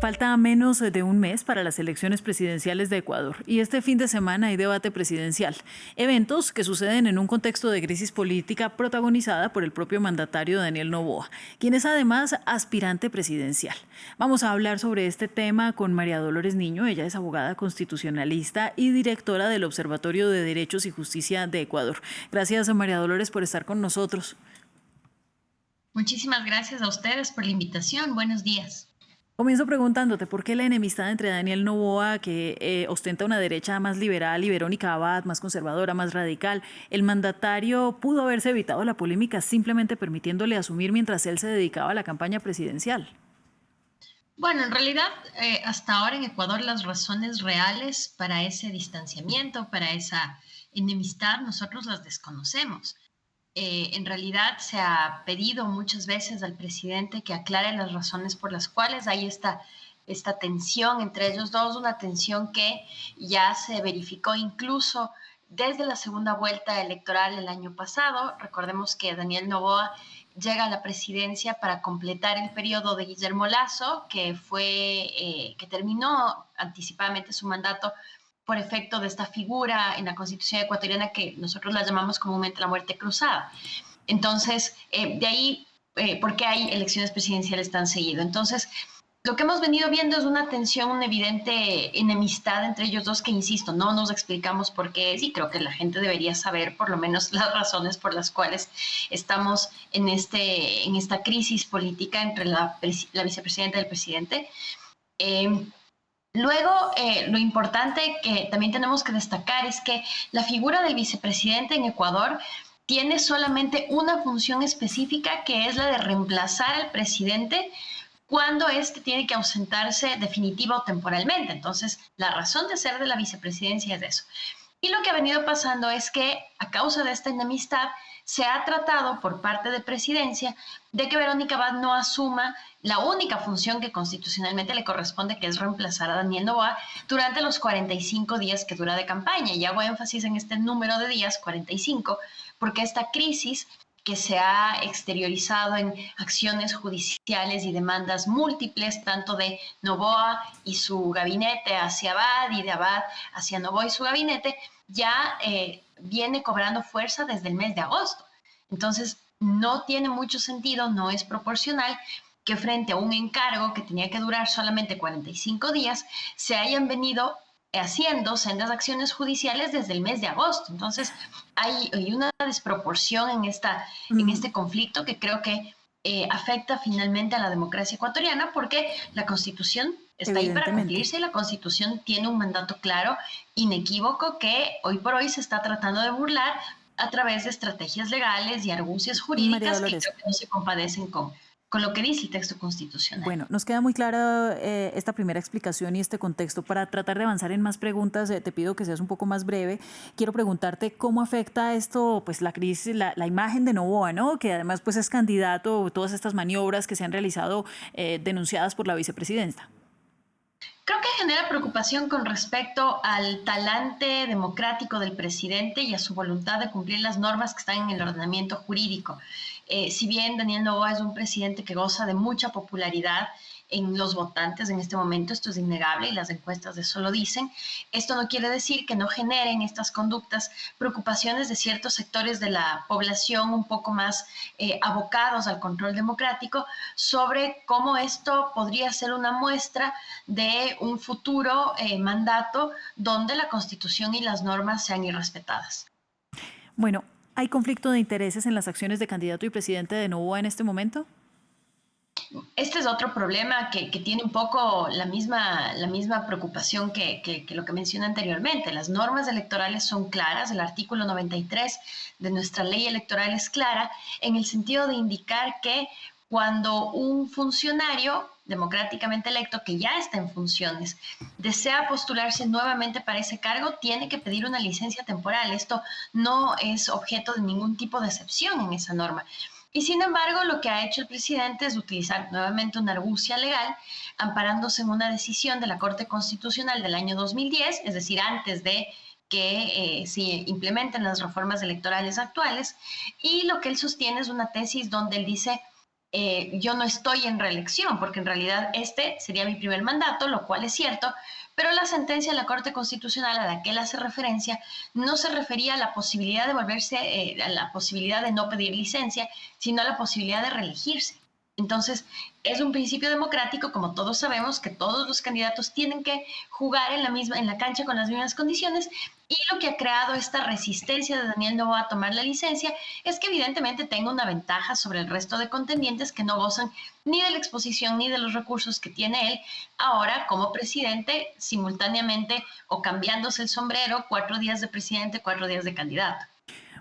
Falta menos de un mes para las elecciones presidenciales de Ecuador y este fin de semana hay debate presidencial, eventos que suceden en un contexto de crisis política protagonizada por el propio mandatario Daniel Noboa, quien es además aspirante presidencial. Vamos a hablar sobre este tema con María Dolores Niño, ella es abogada constitucionalista y directora del Observatorio de Derechos y Justicia de Ecuador. Gracias, María Dolores, por estar con nosotros. Muchísimas gracias a ustedes por la invitación. Buenos días. Comienzo preguntándote por qué la enemistad entre Daniel Noboa, que ostenta una derecha más liberal, y Verónica Abad, más conservadora, más radical. El mandatario pudo haberse evitado la polémica simplemente permitiéndole asumir mientras él se dedicaba a la campaña presidencial. Bueno, en realidad, hasta ahora en Ecuador las razones reales para ese distanciamiento, para esa enemistad, nosotros las desconocemos. En realidad se ha pedido muchas veces al presidente que aclare las razones por las cuales hay esta tensión entre ellos dos, una tensión que ya se verificó incluso desde la segunda vuelta electoral el año pasado. Recordemos que Daniel Noboa llega a la presidencia para completar el periodo de Guillermo Lasso, que terminó anticipadamente su mandato por efecto de esta figura en la Constitución ecuatoriana que nosotros la llamamos comúnmente la muerte cruzada. Entonces, de ahí, ¿por qué hay elecciones presidenciales tan seguido? Entonces, lo que hemos venido viendo es una tensión, una evidente enemistad entre ellos dos que, insisto, no nos explicamos por qué es y creo que la gente debería saber por lo menos las razones por las cuales estamos en esta crisis política entre la vicepresidenta y el presidente. Luego, lo importante que también tenemos que destacar es que la figura del vicepresidente en Ecuador tiene solamente una función específica, que es la de reemplazar al presidente cuando éste tiene que ausentarse definitiva o temporalmente. Entonces, la razón de ser de la vicepresidencia es eso. Y lo que ha venido pasando es que, a causa de esta enemistad, se ha tratado por parte de presidencia de que Verónica Abad no asuma la única función que constitucionalmente le corresponde, que es reemplazar a Daniel Noboa durante los 45 días que dura de campaña. Y hago énfasis en este número de días, 45, porque esta crisis que se ha exteriorizado en acciones judiciales y demandas múltiples, tanto de Noboa y su gabinete hacia Abad y de Abad hacia Noboa y su gabinete, ya viene cobrando fuerza desde el mes de agosto. Entonces, no tiene mucho sentido, no es proporcional que frente a un encargo que tenía que durar solamente 45 días, se hayan venido haciendo sendas acciones judiciales desde el mes de agosto. Entonces, hay una desproporción en este conflicto que creo que afecta finalmente a la democracia ecuatoriana, porque la Constitución está ahí para cumplirse y la Constitución tiene un mandato claro, inequívoco, que hoy por hoy se está tratando de burlar a través de estrategias legales y argucias jurídicas que creo que no se compadecen con lo que dice el texto constitucional. Bueno, nos queda muy clara esta primera explicación y este contexto. Para tratar de avanzar en más preguntas, te pido que seas un poco más breve. Quiero preguntarte cómo afecta esto, pues la crisis, la imagen de Noboa, ¿no? Que además pues es candidato, todas estas maniobras que se han realizado denunciadas por la vicepresidenta. Creo que genera preocupación con respecto al talante democrático del presidente y a su voluntad de cumplir las normas que están en el ordenamiento jurídico. Si bien Daniel Noboa es un presidente que goza de mucha popularidad en los votantes en este momento, esto es innegable y las encuestas de eso lo dicen, esto no quiere decir que no generen estas conductas preocupaciones de ciertos sectores de la población un poco más abocados al control democrático sobre cómo esto podría ser una muestra de un futuro mandato donde la Constitución y las normas sean irrespetadas. Bueno, ¿hay conflicto de intereses en las acciones de candidato y presidente de Noboa en este momento? Este es otro problema que tiene un poco la misma preocupación que lo que mencioné anteriormente. Las normas electorales son claras, el artículo 93 de nuestra ley electoral es clara en el sentido de indicar que cuando un funcionario democráticamente electo que ya está en funciones desea postularse nuevamente para ese cargo, tiene que pedir una licencia temporal. Esto no es objeto de ningún tipo de excepción en esa norma. Y sin embargo, lo que ha hecho el presidente es utilizar nuevamente una argucia legal, amparándose en una decisión de la Corte Constitucional del año 2010, es decir, antes de que se implementen las reformas electorales actuales, y lo que él sostiene es una tesis donde él dice yo no estoy en reelección, porque en realidad este sería mi primer mandato, lo cual es cierto, pero la sentencia de la Corte Constitucional a la que él hace referencia no se refería a la posibilidad de volverse, a la posibilidad de no pedir licencia, sino a la posibilidad de reelegirse. Entonces, es un principio democrático, como todos sabemos, que todos los candidatos tienen que jugar en la cancha con las mismas condiciones, y lo que ha creado esta resistencia de Daniel Noboa a tomar la licencia es que evidentemente tenga una ventaja sobre el resto de contendientes que no gozan ni de la exposición ni de los recursos que tiene él ahora como presidente, simultáneamente o cambiándose el sombrero, 4 días de presidente, 4 días de candidato.